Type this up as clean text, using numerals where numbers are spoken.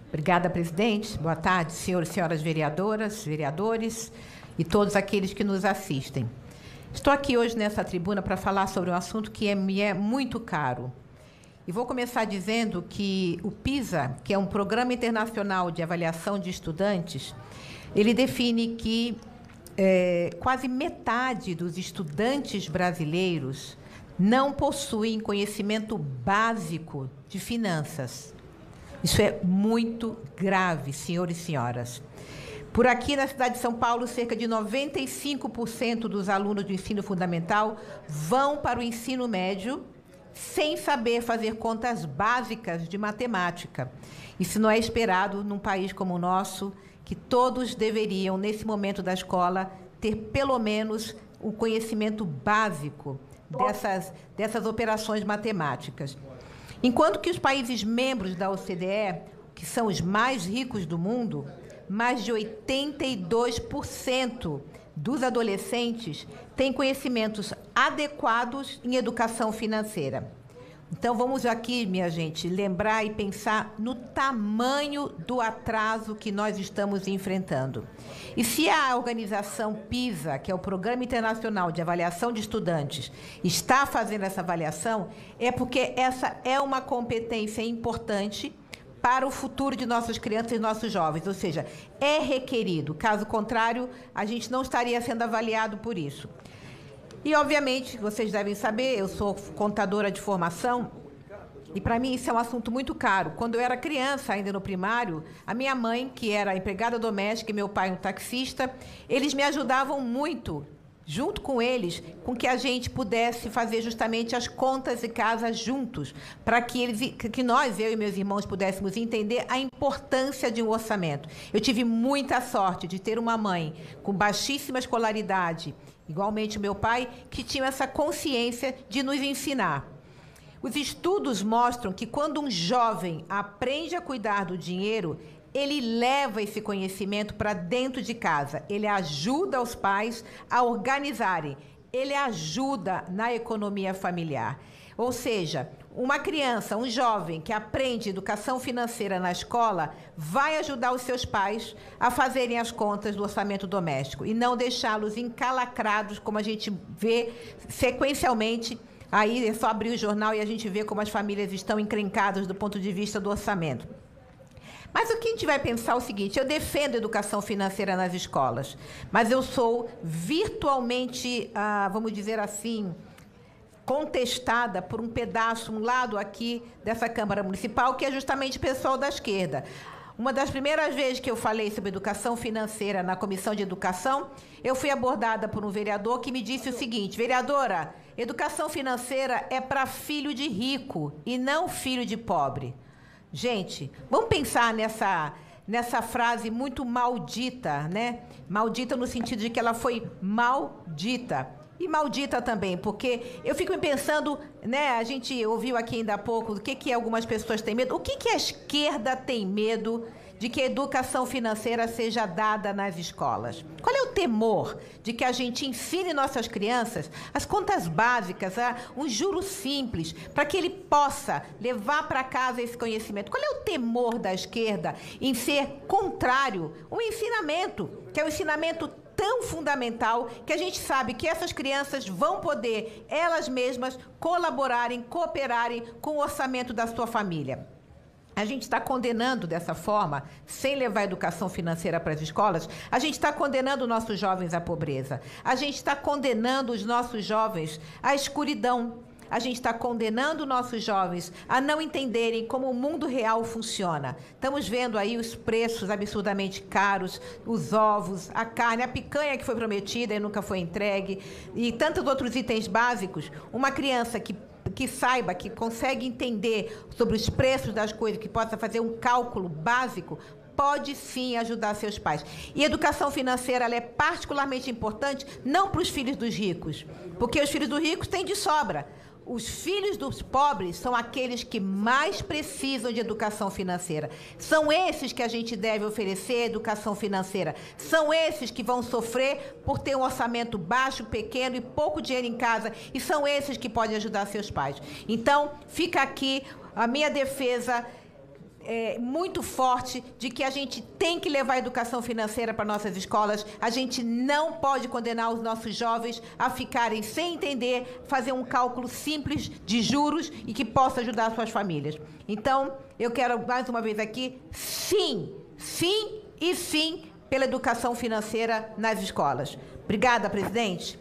Obrigada, presidente. Boa tarde, senhores e senhoras vereadoras, vereadores e todos aqueles que nos assistem. Estou aqui hoje nessa tribuna para falar sobre um assunto que me é muito caro. E vou começar dizendo que o PISA, que é um programa internacional de avaliação de estudantes, ele define que quase metade dos estudantes brasileiros não possuem conhecimento básico de finanças. Isso é muito grave, senhores e senhoras. Por aqui, na cidade de São Paulo, cerca de 95% dos alunos do ensino fundamental vão para o ensino médio sem saber fazer contas básicas de matemática. Isso não é esperado num país como o nosso, que todos deveriam, nesse momento da escola, ter pelo menos o conhecimento básico dessas operações matemáticas. Enquanto que os países membros da OCDE, que são os mais ricos do mundo, mais de 82% dos adolescentes têm conhecimentos adequados em educação financeira. Então, vamos aqui, minha gente, lembrar e pensar no tamanho do atraso que nós estamos enfrentando. E se a organização PISA, que é o Programa Internacional de Avaliação de Estudantes, está fazendo essa avaliação, é porque essa é uma competência importante para o futuro de nossas crianças e nossos jovens, ou seja, é requerido. Caso contrário, a gente não estaria sendo avaliado por isso. E, obviamente, vocês devem saber, eu sou contadora de formação, e para mim isso é um assunto muito caro. Quando eu era criança, ainda no primário, a minha mãe, que era empregada doméstica, e meu pai um taxista, eles me ajudavam muito, junto com eles, com que a gente pudesse fazer justamente as contas de casa juntos, para que nós, eu e meus irmãos, pudéssemos entender a importância de um orçamento. Eu tive muita sorte de ter uma mãe com baixíssima escolaridade, igualmente o meu pai, que tinha essa consciência de nos ensinar. Os estudos mostram que quando um jovem aprende a cuidar do dinheiro, ele leva esse conhecimento para dentro de casa, ele ajuda os pais a organizarem, ele ajuda na economia familiar. Ou seja, uma criança, um jovem que aprende educação financeira na escola vai ajudar os seus pais a fazerem as contas do orçamento doméstico e não deixá-los encalacrados, como a gente vê sequencialmente. Aí é só abrir o jornal e a gente vê como as famílias estão encrencadas do ponto de vista do orçamento. Mas o que a gente vai pensar é o seguinte: eu defendo a educação financeira nas escolas, mas eu sou virtualmente, vamos dizer assim, contestada por um pedaço, um lado aqui dessa Câmara Municipal, que é justamente o pessoal da esquerda. Uma das primeiras vezes que eu falei sobre educação financeira na Comissão de Educação, eu fui abordada por um vereador que me disse o seguinte: vereadora, educação financeira é para filho de rico e não filho de pobre. Gente, vamos pensar nessa frase muito maldita, né? Maldita no sentido de que ela foi maldita. E maldita também, porque eu fico me pensando, né? A gente ouviu aqui ainda há pouco o que algumas pessoas têm medo. O que a esquerda tem medo de que a educação financeira seja dada nas escolas? Qual é o temor de que a gente ensine nossas crianças as contas básicas, um juro simples, para que ele possa levar para casa esse conhecimento? Qual é o temor da esquerda em ser contrário um ensinamento, que é um ensinamento tão fundamental, que a gente sabe que essas crianças vão poder, elas mesmas, colaborarem, cooperarem com o orçamento da sua família? A gente está condenando dessa forma, sem levar a educação financeira para as escolas, a gente está condenando nossos jovens à pobreza, a gente está condenando os nossos jovens à escuridão, a gente está condenando nossos jovens a não entenderem como o mundo real funciona. Estamos vendo aí os preços absurdamente caros, os ovos, a carne, a picanha que foi prometida e nunca foi entregue, e tantos outros itens básicos. Uma criança que saiba, que consegue entender sobre os preços das coisas, que possa fazer um cálculo básico, pode sim ajudar seus pais. E a educação financeira ela é particularmente importante não para os filhos dos ricos, porque os filhos dos ricos têm de sobra. Os filhos dos pobres são aqueles que mais precisam de educação financeira. São esses que a gente deve oferecer educação financeira. São esses que vão sofrer por ter um orçamento baixo, pequeno e pouco dinheiro em casa. E são esses que podem ajudar seus pais. Então, fica aqui a minha defesa muito forte de que a gente tem que levar a educação financeira para nossas escolas. A gente não pode condenar os nossos jovens a ficarem sem entender, fazer um cálculo simples de juros e que possa ajudar as suas famílias. Então, eu quero mais uma vez aqui, sim, sim e sim pela educação financeira nas escolas. Obrigada, presidente.